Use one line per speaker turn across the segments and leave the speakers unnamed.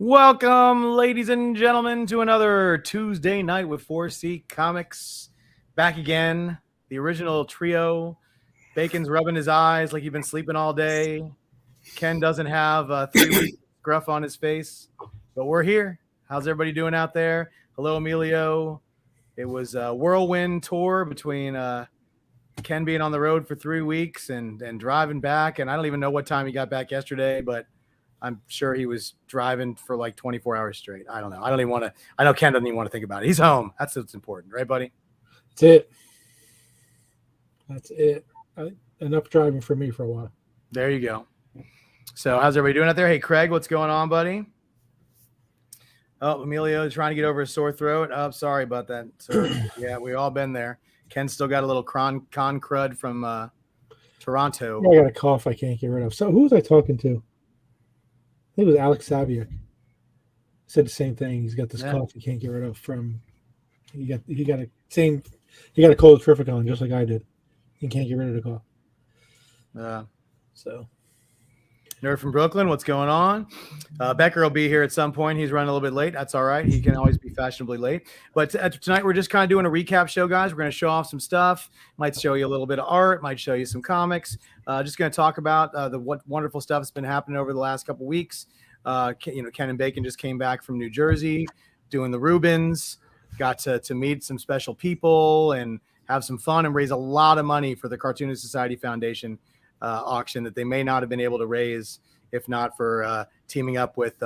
Welcome, ladies and gentlemen, to another Tuesday night with 4C Comics. Back again, the original trio. Bacon's rubbing his eyes like he's been sleeping all day. Ken doesn't have 3 weeks gruff on his face, but we're here. How's everybody doing out there? Hello, Emilio. It was a whirlwind tour between Ken being on the road for 3 weeks and driving back, and I don't even know what time he got back yesterday, but I'm sure he was driving for like 24 hours straight. I don't know. I don't even want to. I know Ken doesn't even want to think about it. He's home. That's what's important, right, buddy?
That's it. Enough driving for me for a while.
There you go. So how's everybody doing out there? Hey, Craig, what's going on, buddy? Oh, Emilio is trying to get over a sore throat. Oh, sorry about that. So, yeah, we've all been there. Ken's still got a little con crud from Toronto.
I got a cough I can't get rid of. So who was I talking to? I think it was Alex Saviak. Said the same thing. He's got this cough he can't get rid of from. He got a cold Trificon just like I did. He can't get rid of the cough. So.
Nerd from Brooklyn, what's going on? Becker will be here at some point. He's running a little bit late. That's all right. He can always be fashionably late. But tonight we're just kind of doing a recap show, guys. We're going to show off some stuff. Might show you a little bit of art. Might show you some comics. Just going to talk about what wonderful stuff that's been happening over the last couple weeks. Ken and Bacon just came back from New Jersey doing the Reubens. Got to meet some special people and have some fun and raise a lot of money for the Cartoonist Society Foundation auction that they may not have been able to raise if not for teaming up with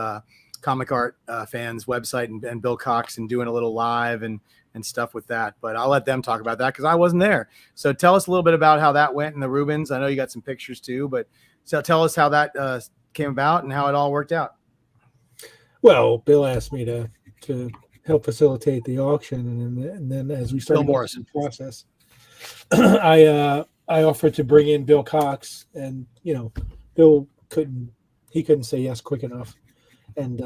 Comic Art Fans website and Bill Cox and doing a little live and stuff with that. But I'll let them talk about that because I wasn't there. So tell us a little bit about how that went in the Reubens. I know you got some pictures too, but so tell us how that came about and how it all worked out.
Well, Bill asked me to help facilitate the auction, and then as we started the process, I offered to bring in Bill Cox, and Bill couldn't say yes quick enough. And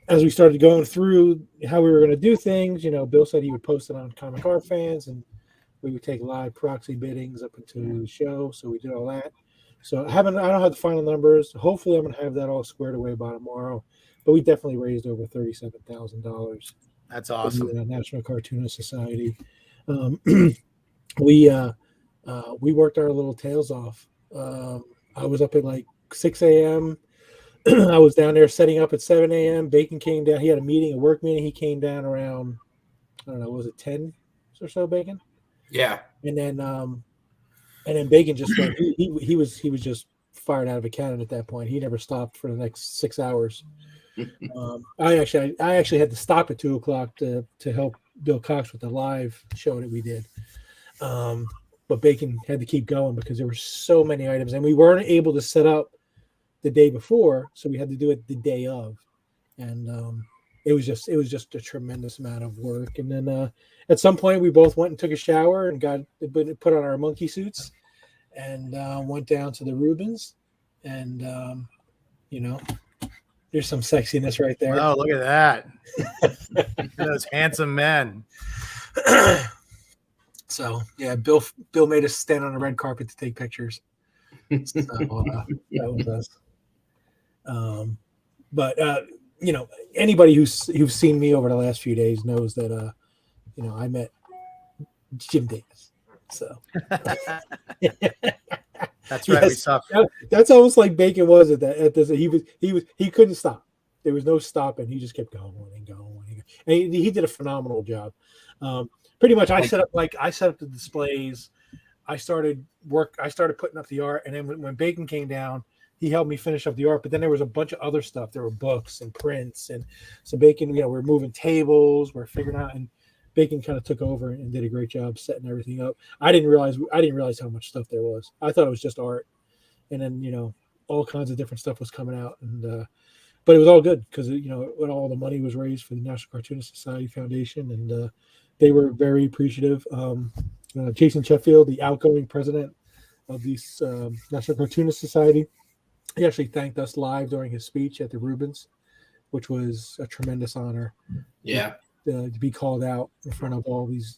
as we started going through how we were going to do things, Bill said he would post it on Comic Art Fans, and we would take live proxy biddings up into the show. So we did all that. So I don't have the final numbers. Hopefully, I'm going to have that all squared away by tomorrow. But we definitely raised over $37,000.
That's awesome.
For the National Cartoonist Society. We worked our little tails off. I was up at like 6 a.m. I was down there setting up at 7 a.m. Bacon came down. He had a work meeting. He came down around, I don't know, was it 10 or so, Bacon?
Yeah.
And then Bacon just went. He was just fired out of a cannon at that point. He never stopped for the next 6 hours. I actually had to stop at 2:00 to help Bill Cox with the live show that we did. But Bacon had to keep going because there were so many items, and we weren't able to set up the day before, so we had to do it the day of, and it was just a tremendous amount of work. And then at some point, we both went and took a shower and put on our monkey suits, and went down to the Reubens, and there's some sexiness right there.
Oh, look at that! Those handsome men.
So yeah, Bill made us stand on the red carpet to take pictures. So, that was us. But anybody who's seen me over the last few days knows that I met Jim Davis. So
that's right. Yes,
that's almost like Bacon was at this. He couldn't stop. There was no stopping. He just kept going and going and he did a phenomenal job. Pretty much, I set up the displays. I started putting up the art, and then when Bacon came down, he helped me finish up the art. But then there was a bunch of other stuff. There were books and prints, and so Bacon, we're moving tables, we're figuring out, and Bacon kind of took over and did a great job setting everything up. I didn't realize how much stuff there was. I thought it was just art, and then all kinds of different stuff was coming out, and but it was all good because when all the money was raised for the National Cartoonist Society Foundation, and they were very appreciative. Jason Sheffield, the outgoing president of the National Cartoonist Society, he actually thanked us live during his speech at the Reubens, which was a tremendous honor.
Yeah,
to be called out in front of all these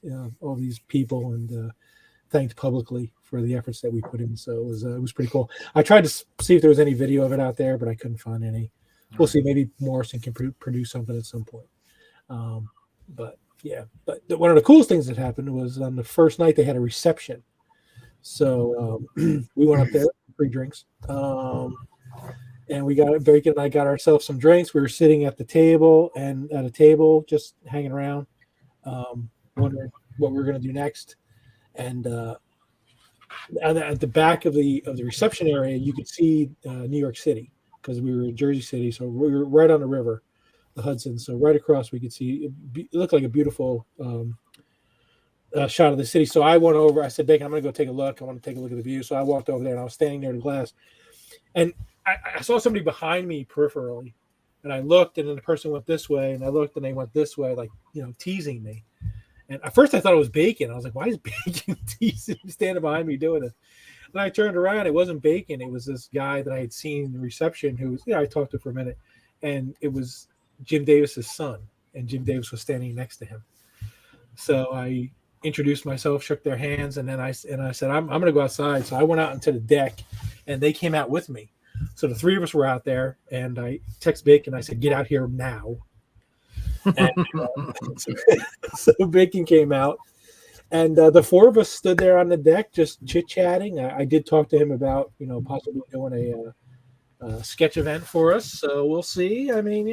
people and thanked publicly for the efforts that we put in. So it was pretty cool. I tried to see if there was any video of it out there, but I couldn't find any. we'll see. Maybe Morrison can produce something at some point. But yeah, but one of the coolest things that happened was on the first night they had a reception. So we went up there, free drinks, and Bacon and I got ourselves some drinks. We were sitting at a table, just hanging around, wondering what we were going to do next. And at the back of the reception area, you could see New York City because we were in Jersey City, so we were right on the river, the Hudson. So right across, we could see it looked like a beautiful shot of the city. So I went over. I said, "Bacon, I'm going to go take a look. I want to take a look at the view." So I walked over there, and I was standing near the glass, and I saw somebody behind me peripherally, and I looked, and then the person went this way, and I looked, and they went this way, like teasing me. And at first I thought it was Bacon. I was like, "Why is Bacon teasing, standing behind me doing it?" And I turned around. It wasn't Bacon. It was this guy that I had seen in the reception who was, I talked to for a minute, and it was Jim Davis's son, and Jim Davis was standing next to him. So I introduced myself, shook their hands, and then I said, I'm going to go outside. So I went out into the deck, and they came out with me. So the three of us were out there, and I texted Bacon. I said, "Get out here now." And, so Bacon came out, and the four of us stood there on the deck just chit-chatting. I did talk to him about, possibly doing a sketch event for us. So we'll see. I mean,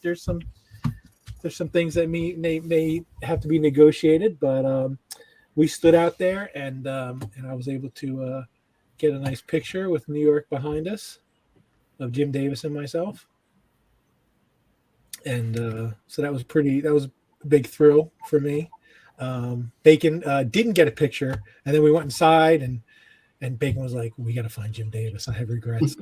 there's some things that may have to be negotiated, but we stood out there, and I was able to get a nice picture with New York behind us of Jim Davis and myself. And so that was a big thrill for me. Bacon didn't get a picture, and then we went inside, and Bacon was like, "We got to find Jim Davis. I have regrets."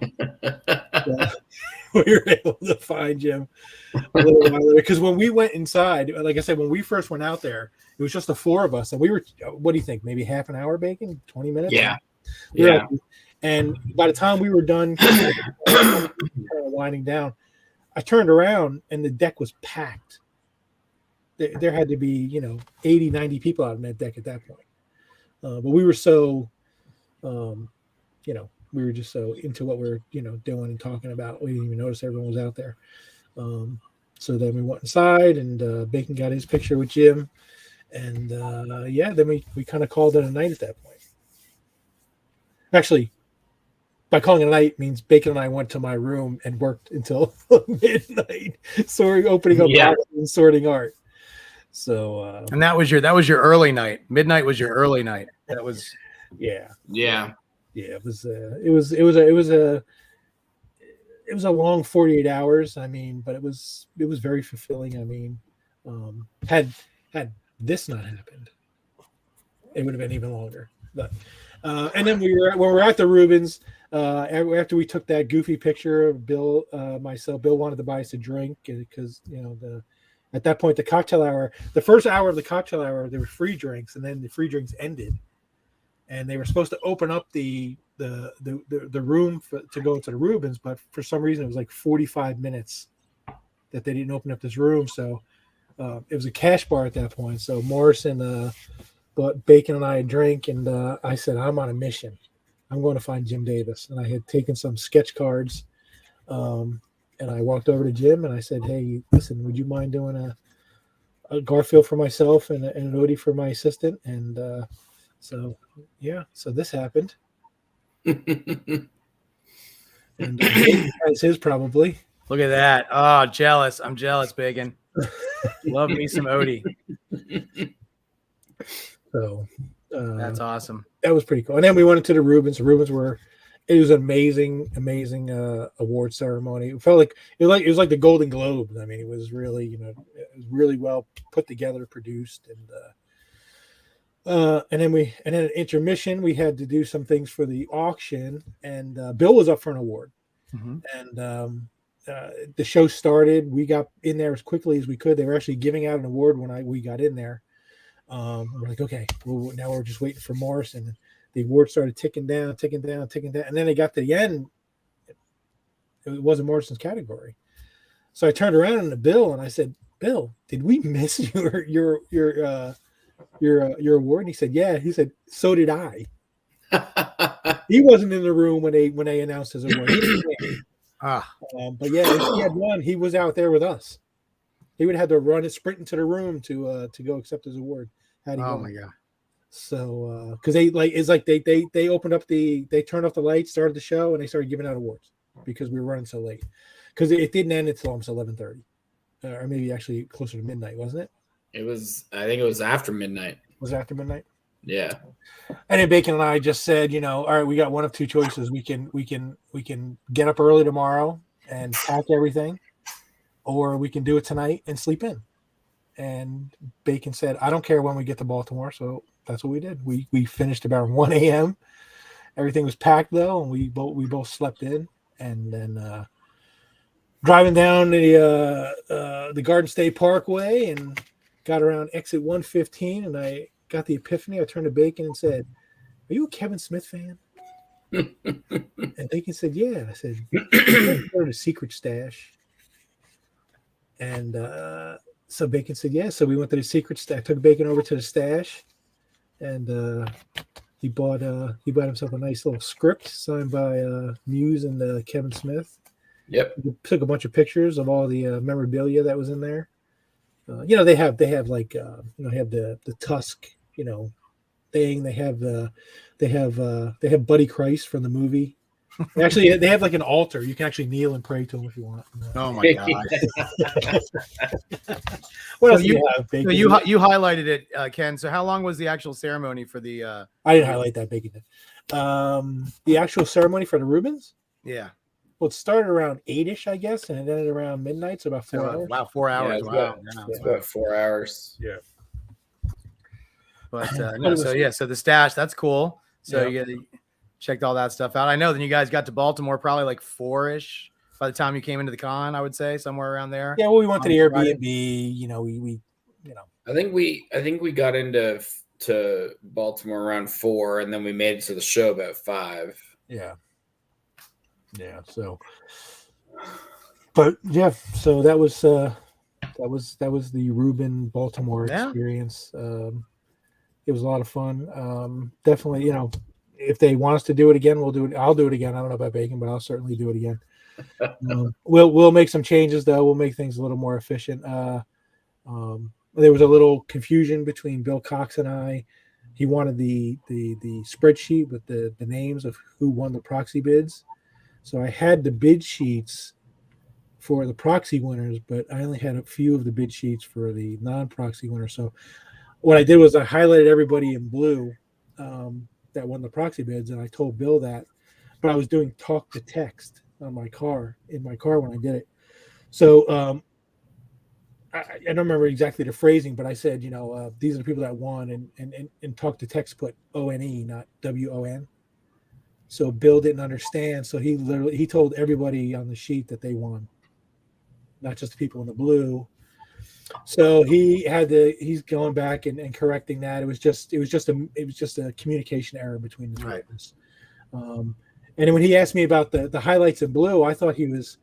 We were able to find Jim a little while later, because when we went inside, like I said, when we first went out there, it was just the four of us, and we were, what do you think, maybe half an hour, Bacon, 20 minutes?
Yeah.
And by the time we were done kind of winding down, I turned around and the deck was packed. There had to be 80, 90 people out on that deck at that point, but we were so we were just so into what we were doing and talking about, we didn't even notice everyone was out there. So then we went inside, and Bacon got his picture with Jim, and then we kind of called it a night at that point. Actually, by calling it a night means Bacon and I went to my room and worked until midnight, opening up boxes and sorting art. So
and that was your early night. Midnight was your early night. That was
yeah. It was a long 48 hours. I mean, but it was very fulfilling. I mean, had this not happened, it would have been even longer. But and then when we were at the Reubens, after we took that goofy picture of Bill, myself, Bill wanted to buy us a drink because at that point, the cocktail hour, the first hour of the cocktail hour, there were free drinks, and then the free drinks ended, and they were supposed to open up the room to go into the Reubens, but for some reason it was like 45 minutes that they didn't open up this room. So it was a cash bar at that point. So Morrison bought Bacon and I a drink, and I said, "I'm on a mission. I'm going to find Jim Davis." And I had taken some sketch cards. And I walked over to Jim and I said, "Hey, listen, would you mind doing a Garfield for myself and an Odie for my assistant?" And so this happened. And as his probably.
Look at that. Oh, jealous. I'm jealous, Bacon. Love me some Odie.
So
that's awesome.
That was pretty cool. And then we went into the Reubens. The Reubens it was an amazing award ceremony. It felt like it was like the Golden Globes. I mean, it was really, it was really well put together, produced, and then at intermission we had to do some things for the auction, and Bill was up for an award.
Mm-hmm.
And the show started. We got in there as quickly as we could. They were actually giving out an award when we got in there. We're like, okay, well, now we're just waiting for Morrison. The award started ticking down, and then they got to the end. It wasn't Morrison's category, so I turned around to Bill and I said, "Bill, did we miss your award?" And he said, "Yeah." He said, "So did I." He wasn't in the room when they announced his award.
Ah,
But yeah, if he had won, he was out there with us. He would have had to run and sprint into the room to go accept his award had he
oh
won.
my god.
So because they opened up they turned off the lights, started the show, and they started giving out awards because we were running so late. Because it didn't end until almost 11:30, or maybe actually closer to midnight, wasn't it?
I think it was after midnight.
Was it after midnight?
Yeah.
And then Bacon and I just said, all right, we got one of two choices. We can get up early tomorrow and pack everything, or we can do it tonight and sleep in. And Bacon said, I don't care when we get to Baltimore. So that's what we did. We finished about 1 a.m. Everything was packed though, and we both slept in. And then driving down the Garden State Parkway and got around exit 115, and I got the epiphany. I turned to Bacon and said, "Are you a Kevin Smith fan?" And Bacon said, "Yeah." I said, "Go to Secret Stash." And so Bacon said, "Yeah." So we went to the Secret Stash. I took Bacon over to the stash, and he bought himself a nice little script signed by Muse and Kevin Smith.
Yep.
He took a bunch of pictures of all the memorabilia that was in there. They have like they have the Tusk thing. They have Buddy Christ from the movie. Actually, they have like an altar. You can actually kneel and pray to him if you want.
Oh my god.
What else
So
do you have, Bacon?
So you highlighted it, Ken. So how long was the actual ceremony for the?
I didn't highlight that, Bacon. The actual ceremony for the Reubens.
Yeah.
Well, it started around 8-ish, I guess, and it ended around midnight, so about 4 hours.
Wow, 4 hours.
Yeah,
Wow.
It's about 4 hours.
Yeah.
But so the stash, that's cool. So
Yeah.
you checked all that stuff out. I know then you guys got to Baltimore probably like 4-ish by the time you came into the con, I would say somewhere around there.
Yeah, well, we went to the
Friday.
Airbnb. We
I think we got into Baltimore around 4, and then we made it to the show about 5.
Yeah. So, but yeah, so that was the Reuben Baltimore experience. It was a lot of fun. Definitely, if they want us to do it again, we'll do it. I'll do it again. I don't know about Bacon, but I'll certainly do it again. We'll make some changes though. We'll make things a little more efficient. There was a little confusion between Bill Cox and I. He wanted the spreadsheet with the names of who won the proxy bids. So I had the bid sheets for the proxy winners, but I only had a few of the bid sheets for the non-proxy winners. So what I did was I highlighted everybody in blue that won the proxy bids, and I told Bill that. But I was doing talk to text in my car when I did it. So I don't remember exactly the phrasing, but I said, these are the people that won, and talk to text put ONE, not WON. So Bill didn't understand. So he told everybody on the sheet that they won, not just the people in the blue. So he's going back and correcting that. It was just a communication error between the two of us. And then when he asked me about the highlights in blue, I thought he was,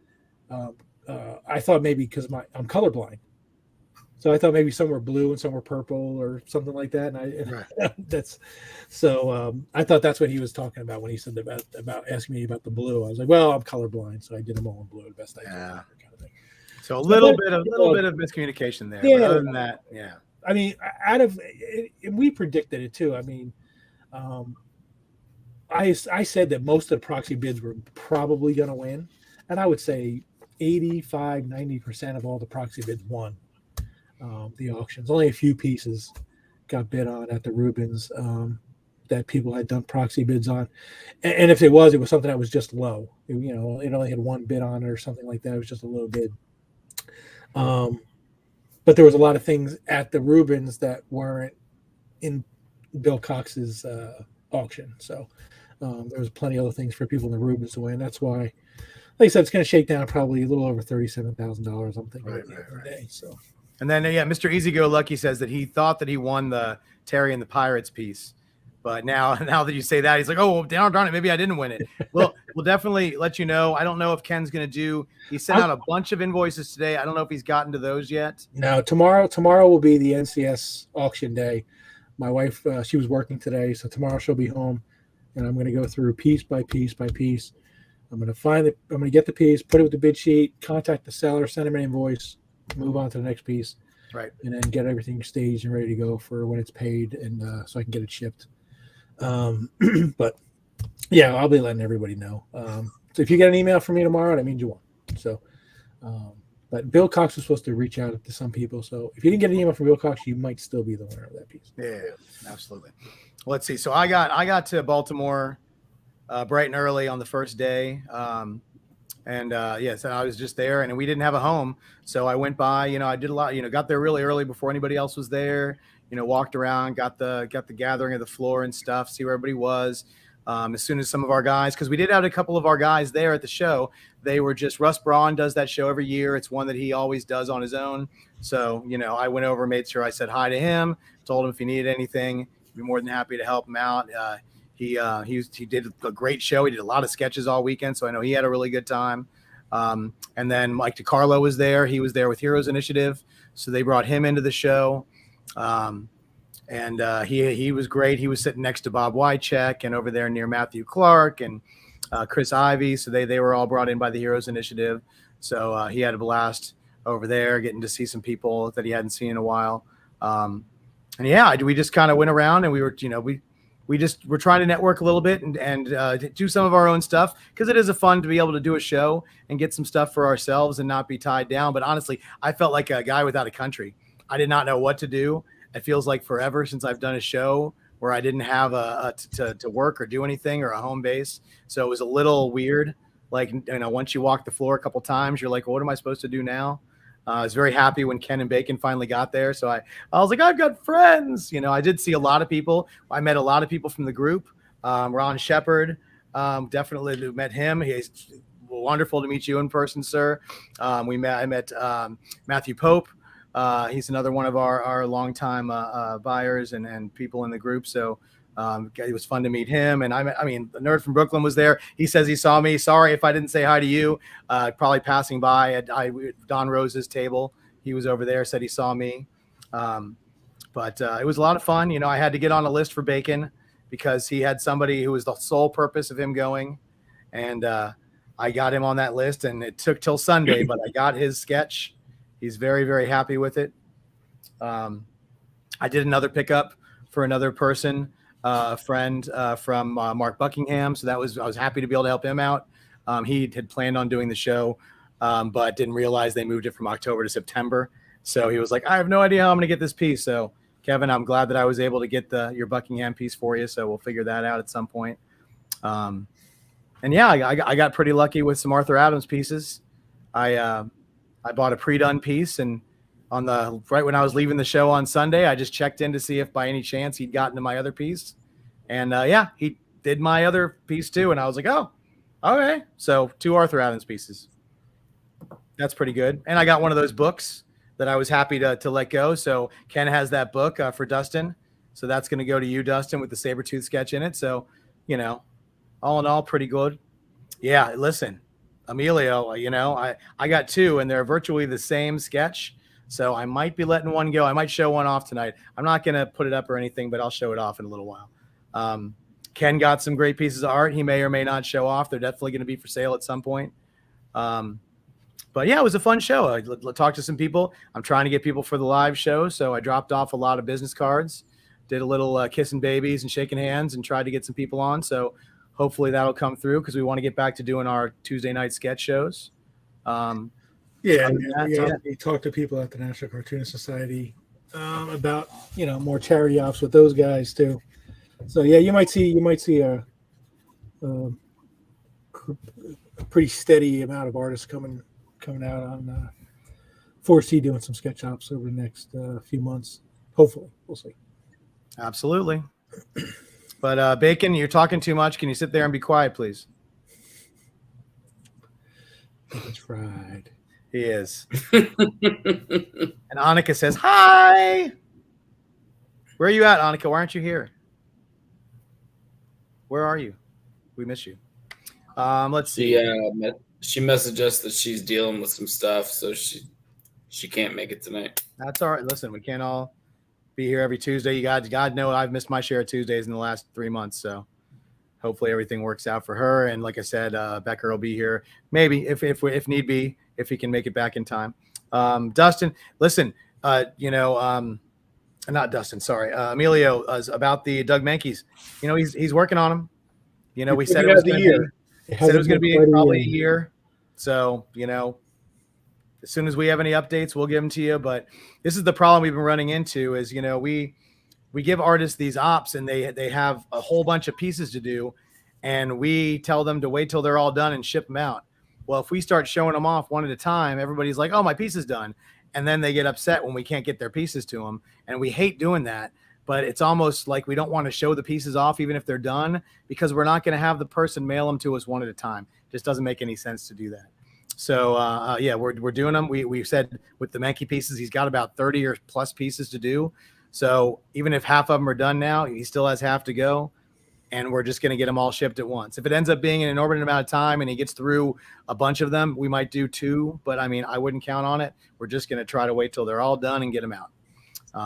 I thought maybe because I'm colorblind. So I thought maybe some were blue and some were purple or something like that. And I thought that's what he was talking about when he said about asking me about the blue. I was like, well, I'm colorblind, so I did them all in blue the best I could. Kind of thing.
So a little bit of miscommunication there.
Yeah.
But other than that, yeah.
I mean, we predicted it too. I mean, I said that most of the proxy bids were probably going to win, and I would say 85-90% of all the proxy bids won. The auctions. Only a few pieces got bid on at the Reubens that people had done proxy bids on, and if it was something that was just low. It only had one bid on it or something like that. It was just a low bid. But there was a lot of things at the Reubens that weren't in Bill Cox's auction. So there was plenty of other things for people in the Reubens to win. That's why, like I said, it's going to shake down probably a little over $37,000. I'm thinking today. So.
And then, Mr. Easy Go Lucky says that he thought that he won the Terry and the Pirates piece. But now that you say that, he's like, oh, well, darn it, maybe I didn't win it. Well, we'll definitely let you know. I don't know if Ken's going to do – he sent out a bunch of invoices today. I don't know if he's gotten to those yet.
No, tomorrow will be the NCS auction day. My wife, she was working today, so tomorrow she'll be home, and I'm going to go through piece by piece by piece. I'm gonna get the piece, put it with the bid sheet, contact the seller, send him an invoice, move on to the next piece,
Right.
and then get everything staged and ready to go for when it's paid, and so I can get it shipped. But yeah, I'll be letting everybody know. So if you get an email from me tomorrow, that means you won. So, but Bill Cox was supposed to reach out to some people. So if you didn't get an email from Bill Cox, you might still be the winner of that piece.
Yeah, absolutely. Let's see. So I got to Baltimore bright and early on the first day. So I was just there, and we didn't have a home. So I went by, I did a lot, got there really early before anybody else was there, walked around, got the gathering of the floor and stuff, see where everybody was. As soon as some of our guys, because we did have a couple of our guys there at the show, they were just, Russ Braun does that show every year. It's one that he always does on his own. So, I went over, made sure I said hi to him, told him if he needed anything, he'd be more than happy to help him out. He did a great show. He did a lot of sketches all weekend, so I know he had a really good time. And then Mike DiCarlo was there. He was there with Heroes Initiative, so they brought him into the show. He was great. He was sitting next to Bob Wycheck and over there near Matthew Clark and Chris Ivey. So they were all brought in by the Heroes Initiative. So he had a blast over there, getting to see some people that he hadn't seen in a while. We just kind of went around, and we were, we're trying to network a little bit and do some of our own stuff, because it is a fun to be able to do a show and get some stuff for ourselves and not be tied down. But honestly, I felt like a guy without a country. I did not know what to do. It feels like forever since I've done a show where I didn't have to work or do anything or a home base. So it was a little weird. Like, once you walk the floor a couple times, you're like, what am I supposed to do now? I was very happy when Ken and Bacon finally got there. So I was like, I've got friends. I did see a lot of people. I met a lot of people from the group. Ron Shepard, definitely met him. He's wonderful to meet you in person, sir. I met Matthew Pope. He's another one of our longtime buyers and people in the group. So it was fun to meet him. And the nerd from Brooklyn was there. He says he saw me. Sorry if I didn't say hi to you. Probably passing by at Don Rose's table. He was over there, said he saw me. But it was a lot of fun. I had to get on a list for Bacon because he had somebody who was the sole purpose of him going. And I got him on that list, and it took till Sunday, but I got his sketch. He's very, very happy with it. I did another pickup for another person, a friend from Mark Buckingham. So I was happy to be able to help him out. He had planned on doing the show, but didn't realize they moved it from October to September. So he was like, I have no idea how I'm going to get this piece. So Kevin, I'm glad that I was able to get your Buckingham piece for you. So we'll figure that out at some point. I got pretty lucky with some Arthur Adams pieces. I bought a pre-done piece, and right when I was leaving the show on Sunday, I just checked in to see if by any chance he'd gotten to my other piece. And he did my other piece too. And I was like, oh, okay. So 2 Arthur Adams pieces. That's pretty good. And I got one of those books that I was happy to let go. So Ken has that book for Dustin. So that's going to go to you, Dustin, with the Sabretooth sketch in it. So, all in all, pretty good. Yeah, listen. Emilio, I got 2, and they're virtually the same sketch. So I might be letting one go. I might show one off tonight. I'm not going to put it up or anything, but I'll show it off in a little while. Ken got some great pieces of art. He may or may not show off. They're definitely going to be for sale at some point. But yeah, it was a fun show. I talked to some people. I'm trying to get people for the live show. So I dropped off a lot of business cards, did a little kissing babies and shaking hands, and tried to get some people on. So hopefully that'll come through, because we want to get back to doing our Tuesday night sketch shows.
We talk to people at the National Cartoonist Society about more charity ops with those guys too. So yeah, you might see a pretty steady amount of artists coming out on 4C doing some sketch ops over the next few months. Hopefully, we'll see.
Absolutely. But Bacon, you're talking too much. Can you sit there and be quiet, please?
Bacon's fried.
He is. And Annika says, hi. Where are you at, Annika? Why aren't you here? Where are you? We miss you. Let's see.
She messaged us that she's dealing with some stuff, so she can't make it tonight.
That's all right. Listen, we can't all be here every Tuesday. You guys, God know I've missed my share of Tuesdays in the last 3 months, so hopefully everything works out for her. And like I said, Becker will be here maybe if need be, if he can make it back in time. Dustin, listen, not Dustin, sorry, Emilio, about the Doug Mankeys. He's working on them. We said it was going to be probably a year. So, as soon as we have any updates, we'll give them to you. But this is the problem we've been running into is, we give artists these ops and they have a whole bunch of pieces to do. And we tell them to wait till they're all done and ship them out. Well, if we start showing them off one at a time, everybody's like, oh, my piece is done. And then they get upset when we can't get their pieces to them. And we hate doing that. But it's almost like we don't want to show the pieces off, even if they're done, because we're not going to have the person mail them to us one at a time. It just doesn't make any sense to do that. So, we're doing them. We said with the Mankey pieces, he's got about 30 or plus pieces to do. So even if half of them are done now, he still has half to go. And we're just going to get them all shipped at once. If it ends up being an inordinate amount of time and he gets through a bunch of them, we might do 2. But, I wouldn't count on it. We're just going to try to wait till they're all done and get them out.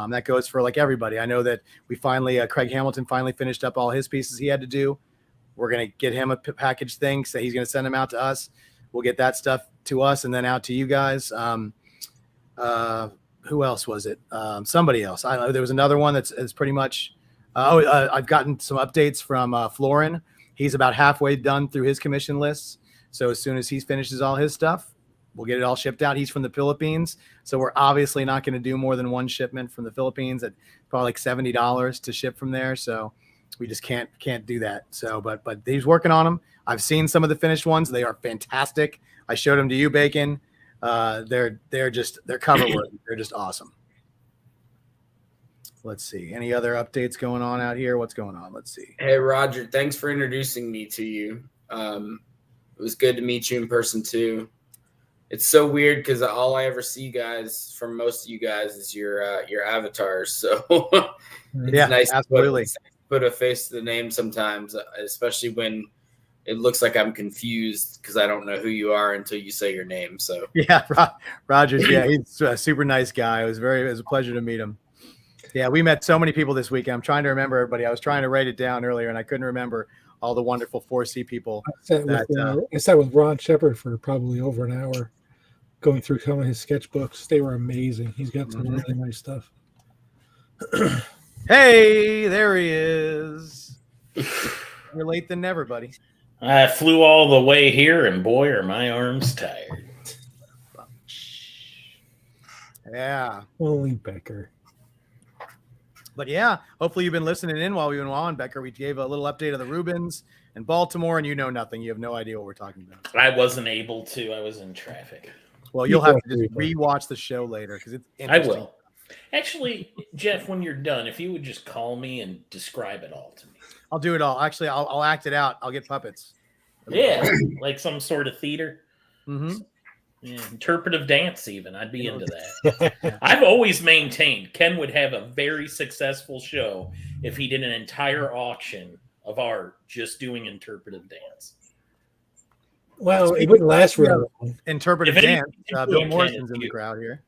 That goes for like everybody. I know that we finally, Craig Hamilton finally finished up all his pieces he had to do. We're going to get him a package thing. So he's going to send them out to us. We'll get that stuff to us and then out to you guys. Who else was it? Somebody else. I don't know. There was another one that's pretty much. I've gotten some updates from Florin. He's about halfway done through his commission lists. So as soon as he finishes all his stuff, we'll get it all shipped out. He's from the Philippines. So we're obviously not going to do more than one shipment from the Philippines at probably like $70 to ship from there. So we just can't do that. So, but he's working on them. I've seen some of the finished ones. They are fantastic. I showed them to you, Bacon. They're cover worthy. They're just awesome. Let's see. Any other updates going on out here? What's going on? Let's see.
Hey, Roger, thanks for introducing me to you. It was good to meet you in person, too. It's so weird because all I ever see, guys, from most of you guys is your avatars. So it's nice
absolutely.
to put a face to the name sometimes, especially when it looks like I'm confused because I don't know who you are until you say your name. So
yeah, Rogers. Yeah, he's a super nice guy. It was a pleasure to meet him. Yeah, we met so many people this weekend. I'm trying to remember everybody. I was trying to write it down earlier, and I couldn't remember all the wonderful 4C people.
I sat with Ron Shepard for probably over an hour going through some of his sketchbooks. They were amazing. He's got some really nice stuff.
Hey, there he is. You're late than never, buddy.
I flew all the way here, and boy, are my arms tired.
Yeah.
Only Becker.
But yeah, hopefully you've been listening in while we've been on, Becker. We gave a little update of the Reubens and Baltimore, and you know nothing. You have no idea what we're talking about.
I wasn't able to. I was in traffic.
Well, you'll have to just rewatch the show later because it's interesting.
I will. Actually, Jeff, when you're done, if you would just call me and describe it all to me.
I'll do it all. Actually, I'll act it out. I'll get puppets.
Yeah, like some sort of theater.
Mm-hmm.
Yeah, interpretive dance even. I'd be into that. I've always maintained Ken would have a very successful show if he did an entire auction of art just doing interpretive dance.
Well, it wouldn't last very long.
Interpretive dance. Bill Morrison's in the crowd here.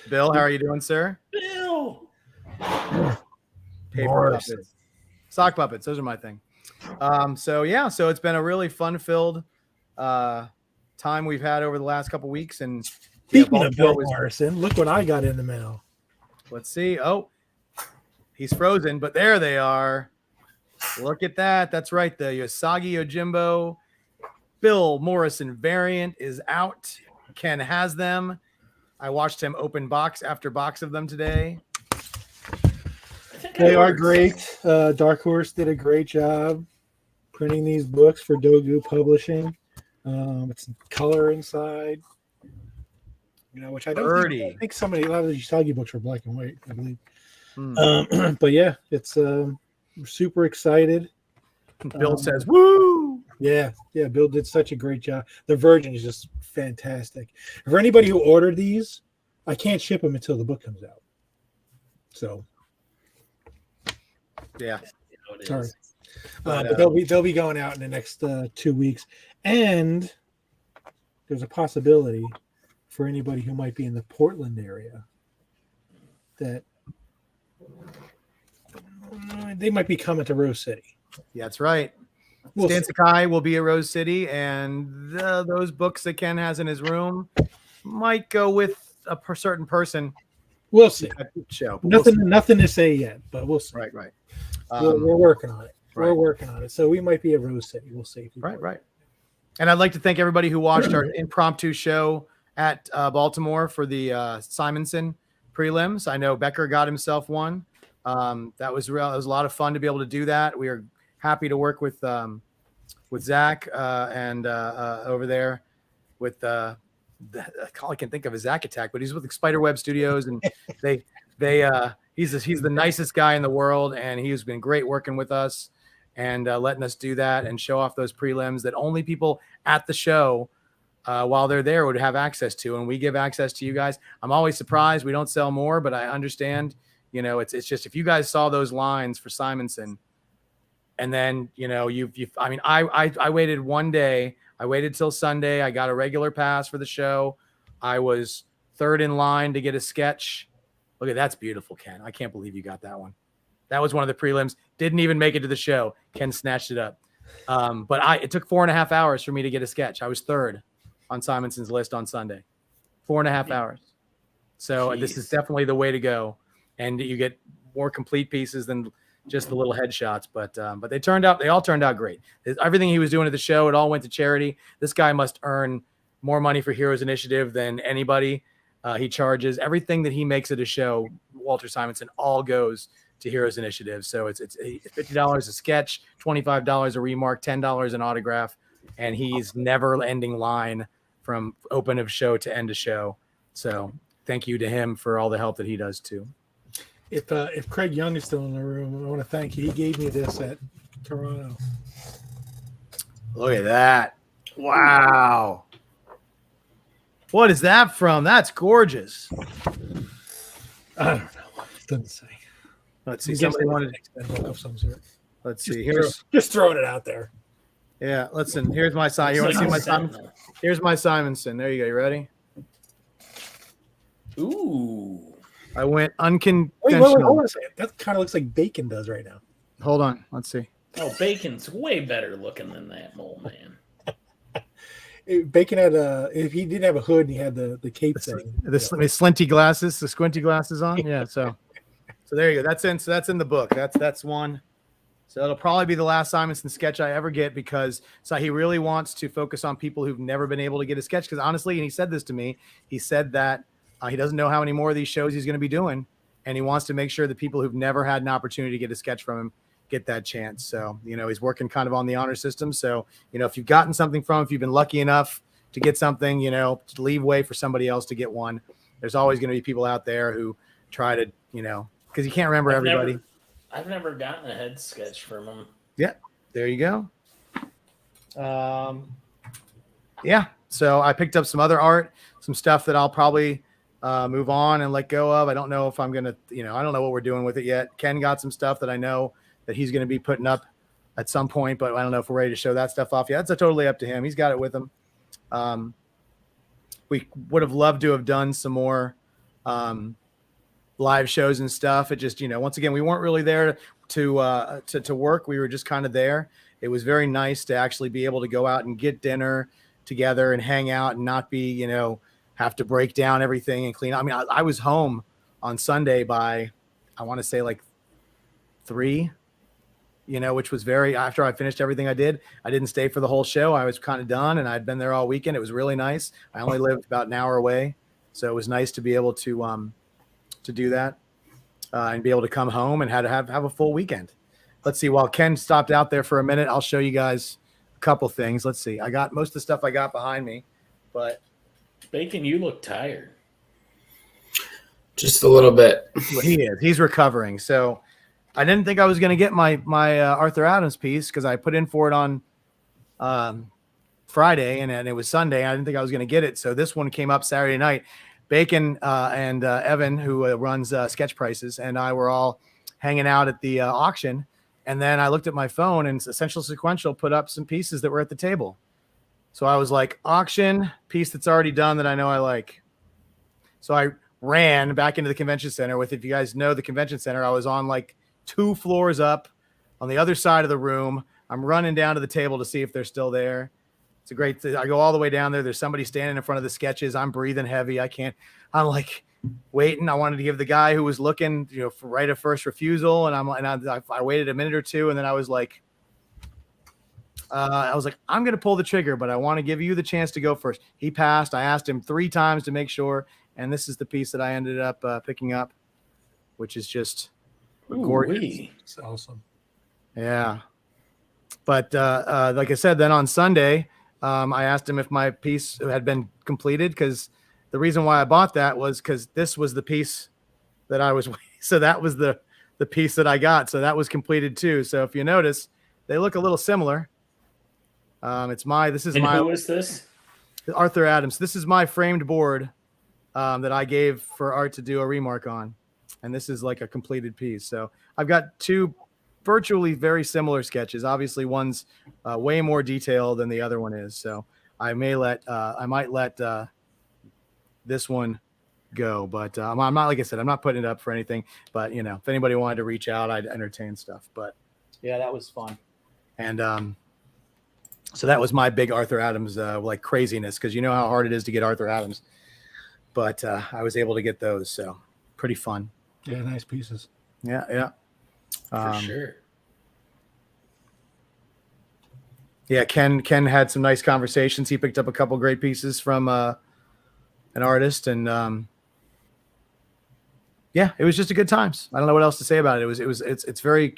Bill, how are you doing, sir?
Bill.
Paper puppets. Sock puppets. Those are my thing. So it's been a really fun-filled time we've had over the last couple weeks. And
speaking of Bill Morrison, look what I got in the mail.
Let's see. Oh, he's frozen, but there they are. Look at that. That's right. The Usagi Yojimbo Bill Morrison variant is out. Ken has them. I watched him open box after box of them today.
They are great. Dark Horse did a great job printing these books for Dogu Publishing. It's color inside, which I don't think a lot of the Usagi books are black and white, I believe. But yeah, it's we're super excited.
Bill says, "Woo!"
Yeah, Bill did such a great job. The Virgin is just fantastic. For anybody who ordered these, I can't ship them until the book comes out. So,
yeah,
sorry. But they'll be going out in the next 2 weeks, and there's a possibility for anybody who might be in the Portland area that they might be coming to Rose City.
That's right.
We'll
Stan
see.
Sakai will be at Rose City, and those books that Ken has in his room might go with a certain person.
We'll see.
Show, but
Nothing to say yet, but we'll see.
Right.
We're working on it.
right.
We're working on it. So we might be at Rose City. We'll see.
Right. And I'd like to thank everybody who watched our impromptu show at Baltimore for the Simonson prelims. I know Becker got himself one. That was real. It was a lot of fun to be able to do that. We are happy to work with Zach and over there with all I can think of is Zach Attack, but he's with Spiderweb Studios, and he's the nicest guy in the world, and he's been great working with us and letting us do that and show off those prelims that only people at the show while they're there would have access to, and we give access to you guys. I'm always surprised we don't sell more, but I understand. It's just if you guys saw those lines for Simonson, and then I waited one day. I waited till Sunday. I got a regular pass for the show. I was third in line to get a sketch. Look at that's beautiful, Ken. I can't believe you got that one. That was one of the prelims. Didn't even make it to the show. Ken snatched it up. But it took 4.5 hours for me to get a sketch. I was third on Simonson's list on Sunday. 4.5 hours. So This is definitely the way to go. And you get more complete pieces than just the little headshots, but they all turned out great. Everything he was doing at the show, it all went to charity. This guy must earn more money for Heroes Initiative than anybody. He charges everything that he makes at a show. Walter Simonson all goes to Heroes Initiative. So it's $50 a sketch, $25 a remark, $10 an autograph, and he's never ending line from open of show to end of show. So thank you to him for all the help that he does too.
If Craig Young is still in the room, I want to thank you. He gave me this at Toronto.
Look at that. Wow. What is that from? That's gorgeous.
I don't know. It doesn't say.
Let's see. Somebody wanted
of some sort.
Let's see.
Just throwing it out there.
Yeah, listen. Here's my sign. You want to see my Simonson? Here's my Simonson. There you go. You ready?
Ooh.
I went unconventional.
Wait, hold on a second. That kind of looks like Bacon does right now.
Hold on. Let's see.
Oh, Bacon's way better looking than that mole man.
Bacon had if he didn't have a hood and he had the cape thing.
The slinty glasses, the squinty glasses on. Yeah. So there you go. That's in the book. That's one. So it'll probably be the last Simonson sketch I ever get because he really wants to focus on people who've never been able to get a sketch. Because honestly, and he said this to me, he said that he doesn't know how many more of these shows he's going to be doing, and he wants to make sure that people who've never had an opportunity to get a sketch from him get that chance. So, he's working kind of on the honor system. So, if you've gotten something from him, if you've been lucky enough to get something, to leave way for somebody else to get one. There's always going to be people out there who try to, because you can't remember everybody.
I've never gotten a head sketch from him.
Yeah, there you go. Yeah, so I picked up some other art, some stuff that I'll probably move on and let go of. I don't know if I'm going to, I don't know what we're doing with it yet. Ken got some stuff that I know that he's going to be putting up at some point, but I don't know if we're ready to show that stuff off yet. That's totally up to him. He's got it with him. We would have loved to have done some more live shows and stuff. It just, once again, we weren't really there to work. We were just kind of there. It was very nice to actually be able to go out and get dinner together and hang out and not be, have to break down everything and clean. I mean, I was home on Sunday by, I want to say like 3, which was after I finished everything I did. I didn't stay for the whole show. I was kind of done and I'd been there all weekend. It was really nice. I only lived about an hour away. So it was nice to be able to do that and be able to come home and have a full weekend. Let's see. While Ken stopped out there for a minute, I'll show you guys a couple things. Let's see. I got most of the stuff I got behind me, but
Bacon, you look tired.
Just a little bit.
He is. He's recovering. So I didn't think I was going to get my Arthur Adams piece because I put in for it on Friday and it was Sunday. I didn't think I was going to get it. So this one came up Saturday night. Bacon and Evan, who runs Sketch Prices, and I were all hanging out at the auction. And then I looked at my phone and Essential Sequential put up some pieces that were at the table. So I was like, auction, piece that's already done that I know I like. So I ran back into the convention center if you guys know the convention center, I was on like 2 floors up on the other side of the room. I'm running down to the table to see if they're still there. It's a great thing. I go all the way down there. There's somebody standing in front of the sketches. I'm breathing heavy. I'm like waiting. I wanted to give the guy who was looking, for right of first refusal. And I waited a minute or two. And then I was like, I'm going to pull the trigger, but I want to give you the chance to go first. He passed. I asked him 3 times to make sure. And this is the piece that I ended up picking up, which is just gorgeous.
It's awesome.
Yeah. But like I said, then on Sunday, I asked him if my piece had been completed, because the reason why I bought that was because this was the piece that I was. So that was the piece that I got. So that was completed too. So if you notice, they look a little similar. Who
is this?
Arthur Adams. This is my framed board that I gave for Art to do a remark on. And this is like a completed piece. So I've got 2 virtually very similar sketches. Obviously, one's way more detailed than the other one is. So I might let this one go. But I'm not, like I said, I'm not putting it up for anything. But if anybody wanted to reach out, I'd entertain stuff. But yeah, that was fun. And so that was my big Arthur Adams like craziness, because you know how hard it is to get Arthur Adams. But I was able to get those, so pretty fun.
Yeah, nice pieces.
Yeah.
For sure.
Yeah, Ken had some nice conversations. He picked up a couple great pieces from an artist, and yeah, it was just a good times. I don't know what else to say about it. It's very,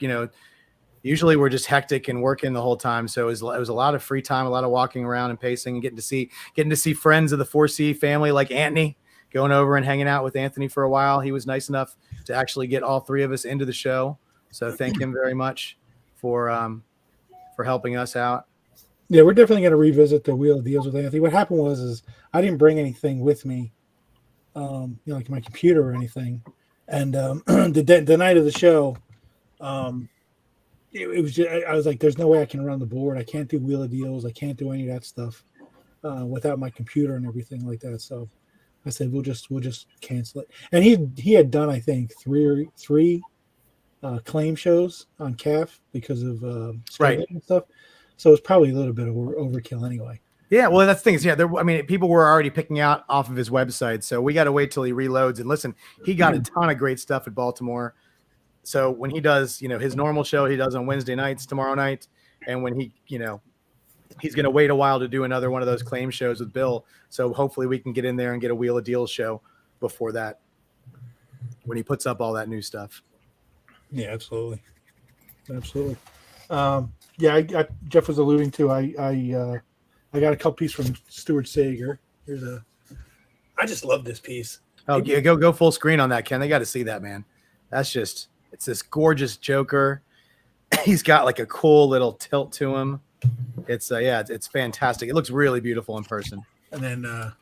usually we're just hectic and working the whole time, so it was a lot of free time, a lot of walking around and pacing, and getting to see friends of the 4C family like Anthony, going over and hanging out with Anthony for a while. He was nice enough to actually get all 3 of us into the show, so thank him very much for helping us out.
Yeah, we're definitely going to revisit the Wheel of Deals with Anthony. What happened was I didn't bring anything with me, like my computer or anything. And the night of the show, it was just, I was like, there's no way I can run the board. I can't do Wheel of Deals. I can't do any of that stuff without my computer and everything like that. So I said, we'll just cancel it. And he had done, I think, three claim shows on CAF because of
right
and stuff. So it's probably a little bit of overkill anyway.
Yeah, well, that's the thing is, people were already picking out off of his website, so we got to wait till he reloads. And listen, he got a ton of great stuff at Baltimore. So when he does, his normal show he does on Wednesday nights, tomorrow night, and when he, he's going to wait a while to do another one of those claim shows with Bill. So hopefully we can get in there and get a Wheel of Deals show before that, when he puts up all that new stuff.
Yeah, absolutely. Yeah, Jeff was alluding to. I got a couple pieces from Stuart Sager. I just love this piece.
Oh, yeah, go full screen on that, Ken. They got to see that, man. It's this gorgeous Joker. He's got like a cool little tilt to him. It's fantastic. It looks really beautiful in person.
And then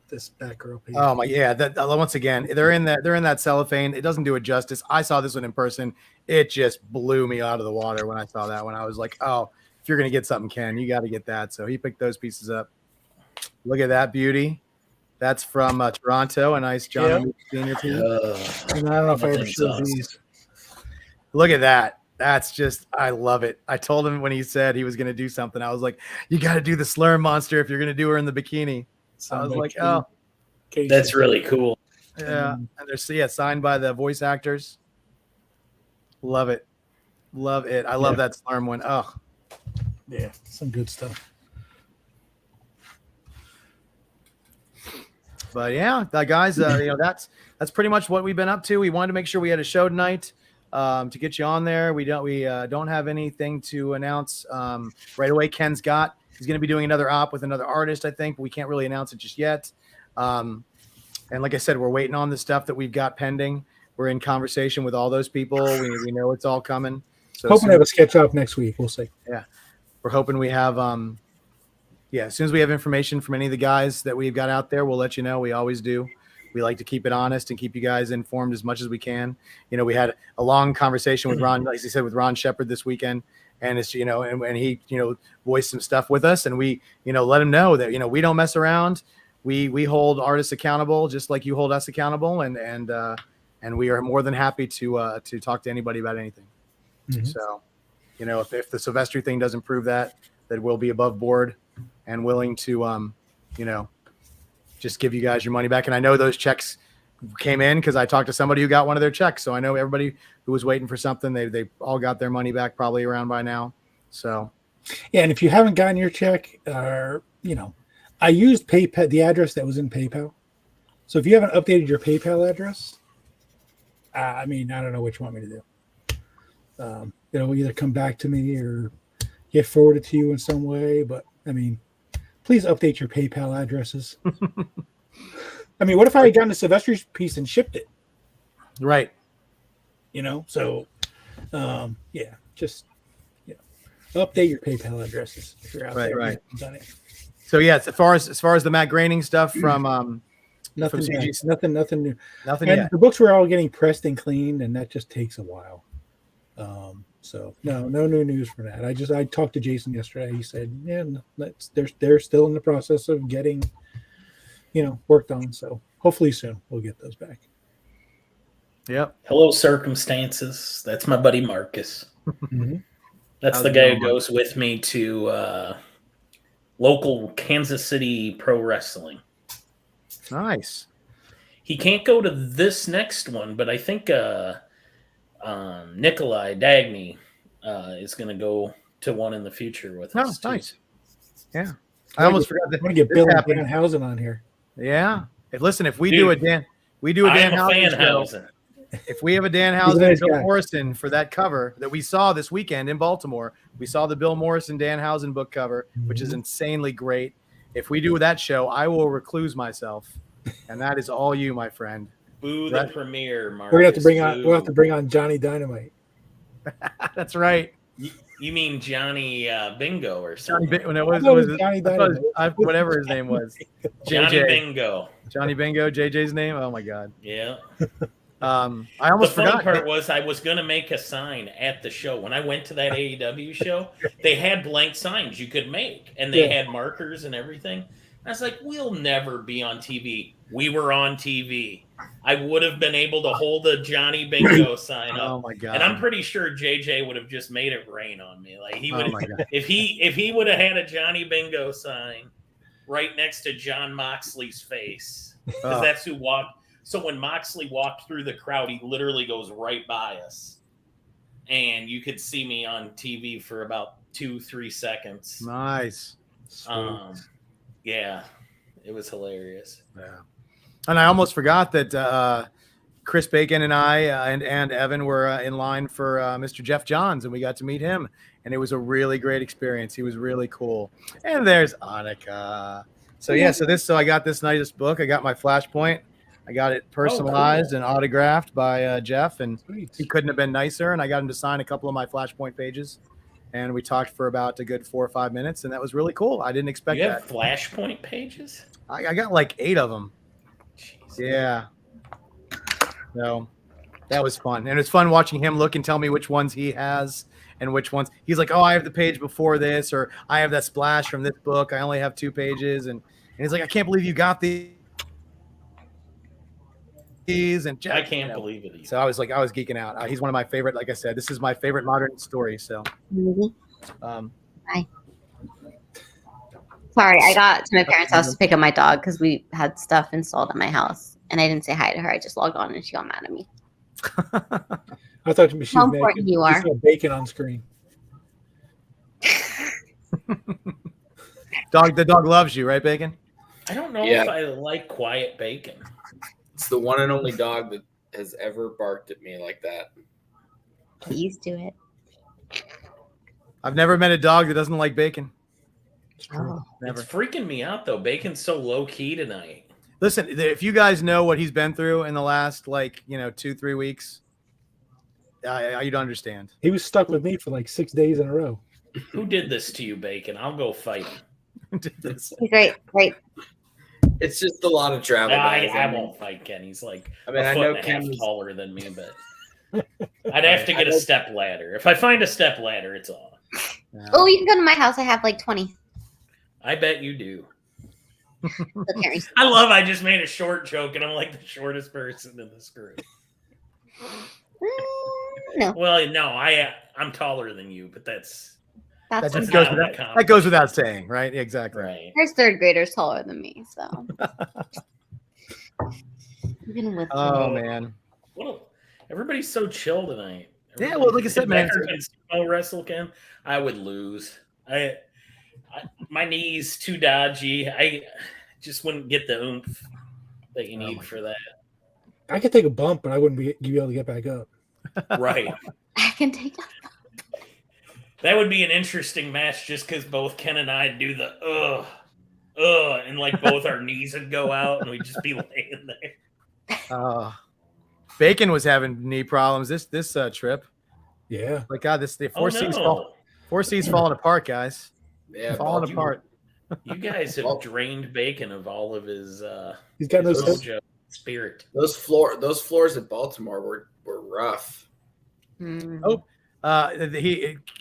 this Batgirl piece.
Oh my, yeah. That once again, they're in that cellophane. It doesn't do it justice. I saw this one in person. It just blew me out of the water when I saw that one. I was like, oh, if you're gonna get something, Ken, you got to get that. So he picked those pieces up. Look at that beauty. That's from Toronto. A nice John Senior team.
And I don't know if I ever showed these.
Look at that. That's just, I love it. I told him when he said he was going to do something, I was like, you got to do the Slurm monster if you're going to do her in the bikini. So I was like, oh,
that's really cool.
Yeah. And they're signed by the voice actors. Love it. I love that Slurm one. Oh,
yeah, some good stuff.
But yeah, guys, that's pretty much what we've been up to. We wanted to make sure we had a show tonight to get you on there. We don't have anything to announce right away. He's going to be doing another op with another artist, I think, but we can't really announce it just yet. And like I said, we're waiting on the stuff that we've got pending. We're in conversation with all those people. We know it's all coming. So
hoping to have a sketch up next week. We'll see.
Yeah, we're hoping we have. As soon as we have information from any of the guys that we've got out there, we'll let you know. We always do. We like to keep it honest and keep you guys informed as much as we can. We had a long conversation with Ron, like he said, with Ron Shepard this weekend, and it's and he voiced some stuff with us, and we let him know that we don't mess around. We hold artists accountable just like you hold us accountable, and we are more than happy to talk to anybody about anything.
Mhm.
So, if the Silvestri thing doesn't prove that we'll be above board and willing to, just give you guys your money back. And I know those checks came in because I talked to somebody who got one of their checks. So I know everybody who was waiting for something, they all got their money back probably around by now. So,
Yeah, and if you haven't gotten your check, I used PayPal, the address that was in PayPal. So if you haven't updated your PayPal address, I don't know what you want me to do. It'll either come back to me or get forwarded to you in some way. But please update your PayPal addresses. What if I had gotten a Silvestri's piece and shipped it?
right.
So, just update your PayPal addresses if you're out there.
Right.
Done it.
So yes, as far as the Matt Groening stuff from
Nothing,
from CG,
nothing new.
nothing
And
yet.
the books were all getting pressed and cleaned, and that just takes a while. So no new news from that. I talked to Jason yesterday. He said, yeah, they're still in the process of getting, worked on. So hopefully soon we'll get those back.
Yep.
Hello, Circumstances. That's my buddy Marcus.
Mm-hmm.
That's
How's
the
it
guy
going,
who goes with me to local Kansas City pro wrestling.
Nice.
He can't go to this next one, but I think Nikolai Dagny is going to go to one in the future with us.
Oh,
too.
nice. Yeah. I almost forgot
I
that.
want to get
this
Bill and
happened.
Danhausen on here.
Yeah. If we
Dude,
do a Dan
I'm a
Housen show,
Fanhausen.
if we have a Dan
He's a
Housen
nice
and Bill
guy.
Morrison for that cover that we saw this weekend in Baltimore, we saw the Bill Morrison Dan Housen book cover, which is insanely great. If we do that show, I will recluse myself, and that is all you, my friend.
Boo
Right.
the premiere, Marcus.
We're gonna have to bring on.
Boo.
We'll have to bring on Johnny Dynamite.
That's right.
You mean Johnny Bingo or
Johnny
something?
when it
I
was,
thought it
was
was
it-
Johnny
I thought it was- whatever his name was.
Johnny
JJ.
Bingo.
Johnny Bingo, JJ's name. Oh my God.
Yeah.
I
The
almost
funny
forgot.
part was I was going to make a sign at the show. When I went to that AEW show, they had blank signs you could make, and they had markers and everything. I was like, we'll never be on TV. We were on TV. I would have been able to hold a Johnny Bingo sign
Oh
up.
my God.
And I'm pretty sure JJ would have just made it rain on me. Like he would
Oh my God.
if he would have had a Johnny Bingo sign right next to John Moxley's face. Because
Oh.
that's who walked. So when Moxley walked through the crowd, he literally goes right by us. And you could see me on TV for about 2-3 seconds.
Nice.
Yeah, it was hilarious.
Yeah. And I almost forgot that Chris Bacon and I and Evan were in line for Mr. Jeff Johns, and we got to meet him. And it was a really great experience. He was really cool. And there's Annika. So yeah, so I got this nice book. I got my Flashpoint. I got it personalized and autographed by Jeff, and he couldn't have been nicer. And I got him to sign a couple of my Flashpoint pages, and we talked for about a good 4 or 5 minutes, and that was really cool. I didn't expect
You
that.
have Flashpoint pages?
I got like 8 of them.
Jeez.
Yeah. So that was fun, and it's fun watching him look and tell me which ones he has and which ones he's like, oh, I have the page before this, or I have that splash from this book. I only have 2 pages, and he's like, I can't believe you got these. And Jeff,
I can't believe it either.
So I was geeking out. He's one of my favorite. Like I said, this is my favorite modern story. So,
Hi. Sorry, I got to my parents' house to pick up my dog because we had stuff installed at my house, and I didn't say hi to her. I just logged on, and she got mad at me.
I thought she was
How important you are.
Bacon on screen.
the dog loves you, right, Bacon?
I don't know
Yeah.
if I like quiet bacon.
It's the one and only dog that has ever barked at me like that.
Get used to it.
I've never met a dog that doesn't like bacon.
Oh.
Never.
It's freaking me out though. Bacon's so low key tonight.
Listen, if you guys know what he's been through in the last 2-3 weeks, you'd understand.
He was stuck with me for like 6 days in a row.
Who did this to you, Bacon? I'll go fight him.
Great.
It's just a lot of travel. guys.
I won't fight Ken. He's like
I mean,
a
I
foot
know
and a half
Ken's-
taller than me, but I'd have to get a step ladder. If I find a step ladder, it's on.
Oh, you can come to my house. I have like 20.
I bet you do.
Apparently.
I just made a short joke and I'm like the shortest person in this group.
No.
Well, no, I'm taller than you, but that's
That
That's
just
not
goes
an
without, that goes without saying, right? Exactly.
right.
there's third graders taller than me, so even with
Oh man.
Well, everybody's so chill tonight.
Yeah, well, like I
If
said, man,
Becker can sumo wrestle, Ken, I would lose. My knees too dodgy. I just wouldn't get the oomph that you need for that.
I could take a bump, but I wouldn't be able to get back up.
Right.
I can take
That would be an interesting match just because both Ken and I do the and like both our knees would go out and we'd just be laying there.
Bacon was having knee problems this trip.
Yeah.
Like God, the
Oh, no.
Four C's falling apart, guys.
Yeah,
Falling
Baltimore.
apart.
You guys have drained Bacon of all of his
He's got no
his
sense.
mojo spirit.
Those floors at Baltimore were rough.
Oh,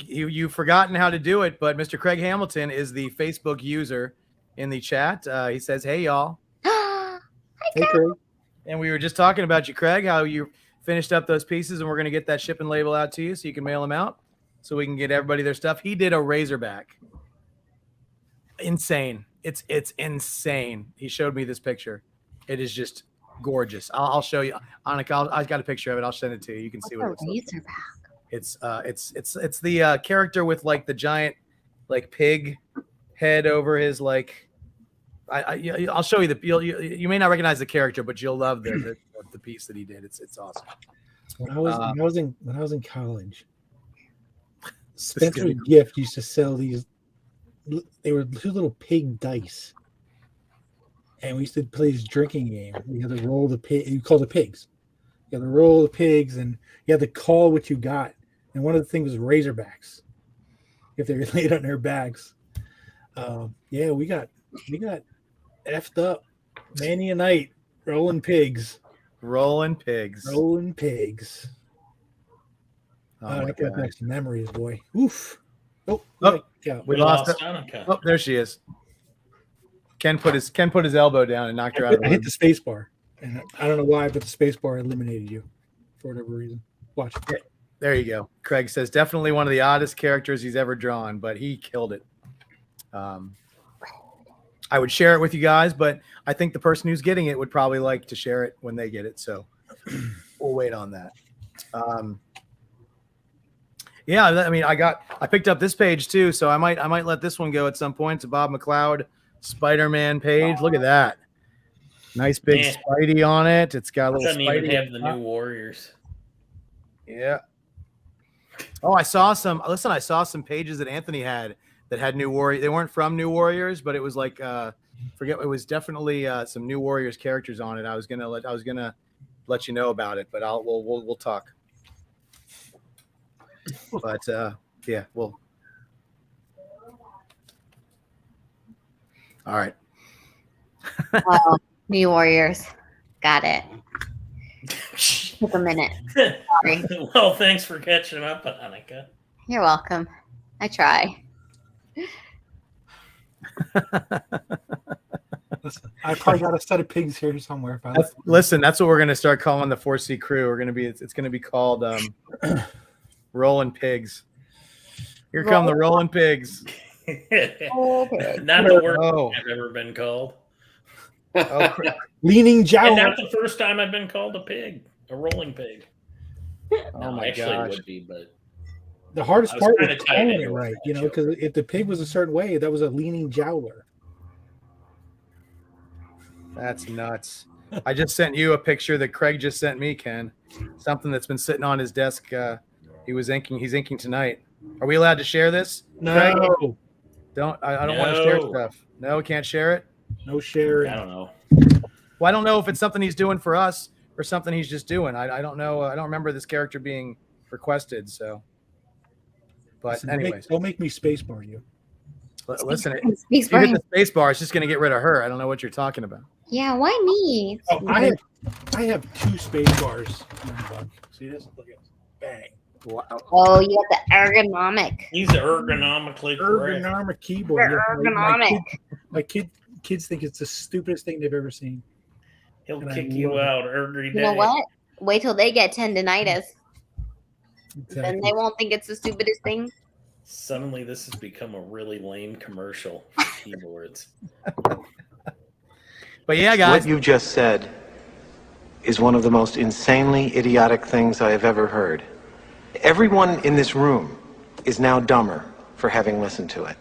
you've forgotten how to do it, but Mr. Craig Hamilton is the Facebook user in the chat. He says, "Hey y'all,"
Hey, Craig.
and we were just talking about you, Craig, how you finished up those pieces, and we're going to get that shipping label out to you so you can mail them out, so we can get everybody their stuff. He did a Razorback. Insane. It's insane. He showed me this picture. It is just gorgeous. I'll show you, Annika. I've got a picture of it. I'll send it to you. You can see what it looks like. It's the character with like the giant like pig head over his like. I'll show you you may not recognize the character, but you'll love the piece that he did. It's awesome.
When I was in college, Spencer Gift used to sell these. They were two little pig dice, and we used to play this drinking game. We had to roll the pig. You call the pigs. You had to roll the pigs, and you had to call what you got. And one of the things was Razorbacks, if they were laid on their backs. Yeah, we got effed up many a night rolling pigs.
Rolling pigs.
Oh
my
that brought
God.
back some memories, boy. Oof. Oh, yeah.
We lost it.
Annika.
Oh, there she is. Ken put his elbow down and knocked her out of the
I hit
room.
the space bar, and I don't know why, but the space bar eliminated you for whatever reason. Watch.
There you go. Craig says definitely one of the oddest characters he's ever drawn, but he killed it. I would share it with you guys, but I think the person who's getting it would probably like to share it when they get it. So we'll wait on that. Yeah, I mean, I picked up this page too, so I might let this one go at some point. It's a Bob McLeod Spider-Man page. Look at that. Nice big
Man.
Spidey on it. It's got a
It
little
doesn't
Spidey.
even have the new Warriors.
Yeah. Oh, I saw some pages that Anthony had that had New Warriors. They weren't from New Warriors, but it was like it was definitely some New Warriors characters on it. I was gonna let you know about it, but we'll talk. But yeah, all right.
Oh, New Warriors. Got it. Took a minute. Sorry.
Well, thanks for catching up, Annika.
You're welcome. I try.
Listen, I probably got a set of pigs here somewhere.
Listen, that's what we're gonna start calling the 4C crew. It's gonna be called Rolling Pigs. Here come the Rolling Pigs.
Okay.
Not the worst I've ever been called.
Leaning jowl.
And not the first time I've been called a pig, a rolling pig.
Oh my
actually
gosh.
would be, but
The hardest
I was
part
kinda
was
tied
calling
into
it
it
right,
with that
because if the pig was a certain way, that was a leaning jowler.
That's nuts. I just sent you a picture that Craig just sent me, Ken. Something that's been sitting on his desk. He's inking tonight. Are we allowed to share this?
No,
Craig? I don't want to share
No.
stuff. No, can't share it.
no sharing.
I don't know.
Well, I don't know if it's something he's doing for us or something he's just doing. I don't know. I don't remember this character being requested. So, but
Listen,
anyways,
don't make me spacebar you.
listen. If
Speaks
you
for
hit
him.
the space bar, it's just going to get rid of her. I don't know what you're talking about.
Yeah, why me?
Oh, I have 2 space bars. See this? Look at this. Bang.
Wow.
Oh, you got the ergonomic.
He's ergonomically correct.
Ergonomic keyboard.
They're
Yeah,
ergonomic.
kids think it's the stupidest thing they've ever seen.
He'll
And I
kick you
love it.
out every day.
You know what? Wait till they get tendinitis. Then they won't think it's the stupidest thing.
Suddenly, this has become a really lame commercial for keyboards.
But yeah, guys.
What you just said is one of the most insanely idiotic things I have ever heard. Everyone in this room is now dumber for having listened to it.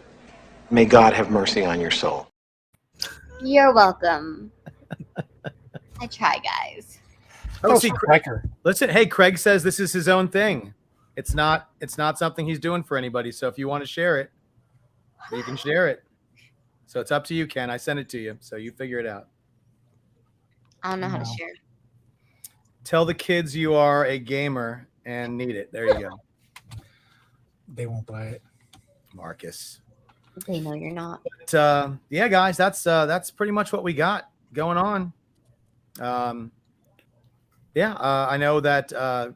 May God have mercy on your soul.
You're welcome. I try, guys.
Oh, see,
Becker.
listen, hey, Craig says this is his own thing. It's not something he's doing for anybody. So if you want to share it, you can share it. So it's up to you, Ken. I sent it to you, so you figure it out.
I don't know how to share.
Tell the kids you are a gamer and need it. There you go.
They won't buy it.
Marcus.
They know you're not.
But, yeah, guys, that's pretty much what we got going on. I know that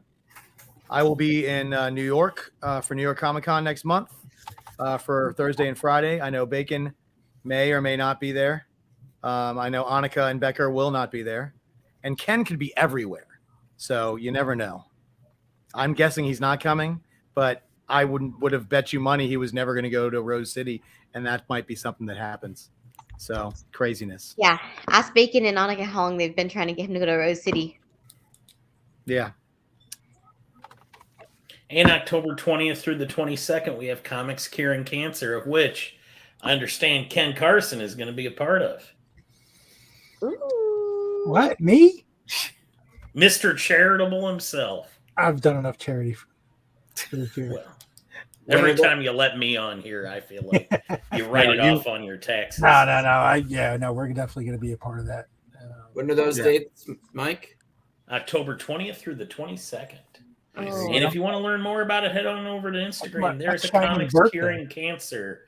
I will be in New York for New York Comic Con next month for Thursday and Friday. I know Bacon may or may not be there. I know Annika and Becker will not be there. And Ken could be everywhere. So you never know. I'm guessing he's not coming, but I would have bet you money he was never going to go to Rose City, and that might be something that happens. So craziness.
Yeah. Ask Bacon and Annika how long they've been trying to get him to go to Rose City.
Yeah.
And October 20th through the 22nd, we have Comics Curing Cancer, of which I understand Ken Carson is going to be a part of.
Ooh.
What? Me?
Mr. Charitable himself.
I've done enough charity for the year.
Well, every time you let me on here, I feel like you write it off on your taxes.
No. We're definitely going to be a part of that.
When are those dates, Mike?
October 20th through the 22nd.
Oh.
And if you want to learn more about it, head on over to Instagram.
But
There's a
that's my
Comics
birthday.
Curing Cancer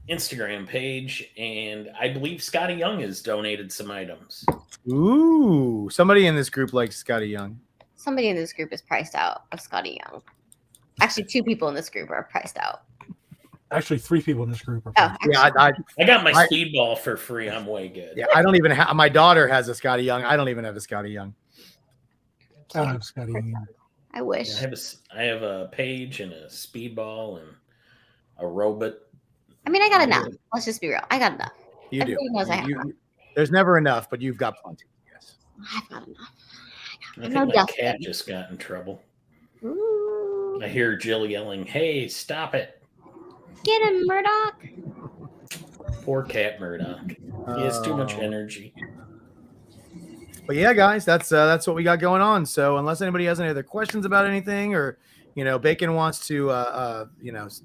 Instagram page, and I believe Scotty Young has donated some items.
Ooh, somebody in this group likes Scotty Young.
Somebody in this group is priced out of Scotty Young. Actually, 2 people in this group are priced out.
Actually, 3 people in this group are.
Oh,
Yeah,
I got my speedball for free. I'm way good.
yeah, I don't even have. My daughter has a Scotty Young. I don't even have a Scotty Young.
I don't have Scotty Young.
I wish.
I have a page and a speedball and a robot.
I mean, I got enough. Let's just be real. I got enough.
You do.
Everybody knows I have enough.
There's never enough, but you've got plenty. Yes.
I've got enough.
I think
No
my
dust
cat
then.
just got in trouble.
Ooh.
I hear Jill yelling, "Hey, stop it!"
Get him, Murdoch.
Poor cat Murdoch. He has too much energy.
But yeah, guys, that's what we got going on. So unless anybody has any other questions about anything, or Bacon wants to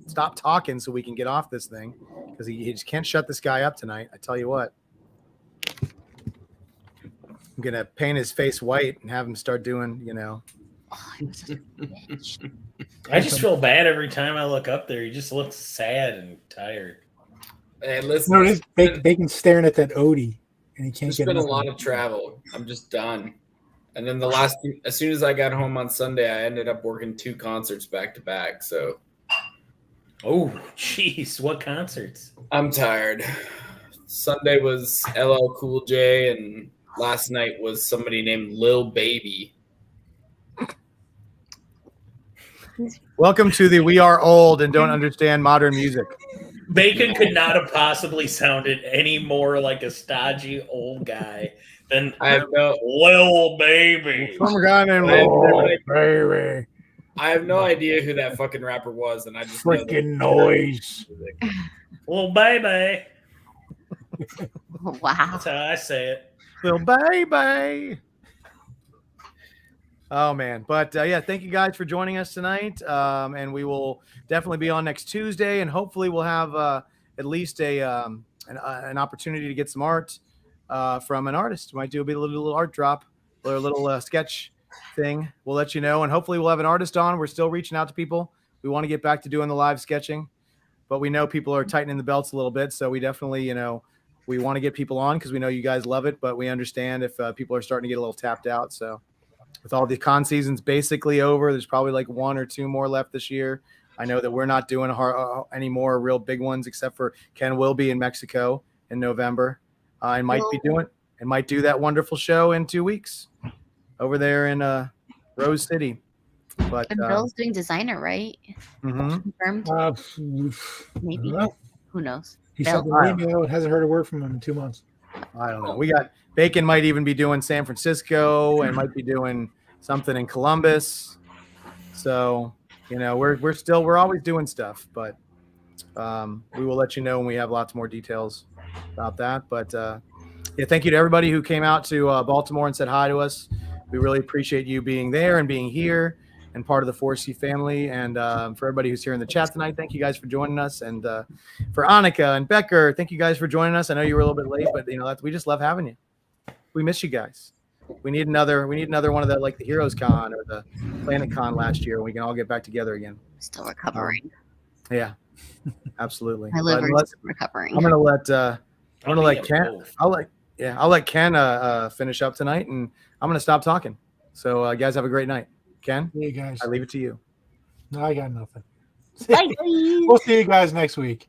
stop talking so we can get off this thing, because he just can't shut this guy up tonight. I tell you what, I'm gonna paint his face white and have him start doing
Oh, he was such a bitch.
I just feel bad every time I look up there. He just looks sad and tired.
Hey, listen.
No, it is Bacon's staring at that Odie, and he can't
There's
get
been a
nothing.
lot of travel. I'm just done. And then as soon as I got home on Sunday, I ended up working 2 concerts back to back. So,
Oh, jeez, what concerts?
I'm tired. Sunday was LL Cool J, and last night was somebody named Lil Baby.
Welcome to the We Are Old and Don't Understand Modern Music.
Bacon could not have possibly sounded any more like a stodgy old guy than
I have no
Lil Baby.
Some guy named
I have
Lil
no
Baby.
Baby,
I have no idea who that fucking rapper was, and I just know that-
freaking noise.
Lil Baby.
Wow.
That's how I say it.
Lil Baby. Oh man, but yeah, thank you guys for joining us tonight, and we will definitely be on next Tuesday, and hopefully we'll have at least an opportunity to get some art from an artist. We might do a little art drop or a little sketch thing. We'll let you know, and hopefully we'll have an artist on. We're still reaching out to people. We want to get back to doing the live sketching, but we know people are tightening the belts a little bit, so we definitely we want to get people on because we know you guys love it, but we understand if people are starting to get a little tapped out. So with all the con seasons basically over, there's probably like 1 or 2 more left this year. I know that we're not doing any more real big ones, except for Ken will be in Mexico in November. I might do that wonderful show in 2 weeks over there in Rose City. But
And Bill's doing designer, right?
mhm.
Confirmed? Maybe.
Well,
Who knows?
he
Bill.
sent an email and hasn't heard a word from him in 2 months.
I don't know. We got Bacon might even be doing San Francisco and might be doing something in Columbus. So, you know, we're always doing stuff, but we will let you know when we have lots more details about that. But yeah, thank you to everybody who came out to Baltimore and said hi to us. We really appreciate you being there and being here and part of the 4C family. And for everybody who's here in the chat tonight, thank you guys for joining us. And for Annika and Becker, thank you guys for joining us. I know you were a little bit late, but you know we just love having you. We miss you guys. We need another one of the like the Heroes Con or the Planet Con last year. We can all get back together again.
Still recovering.
Yeah, absolutely.
My liver is recovering.
I'm gonna let Ken.
Both.
I'll let Ken finish up tonight, and I'm gonna stop talking. So guys, have a great night. Ken,
Hey guys,
I leave it to you.
no, I got nothing.
Bye.
We'll see you guys next week.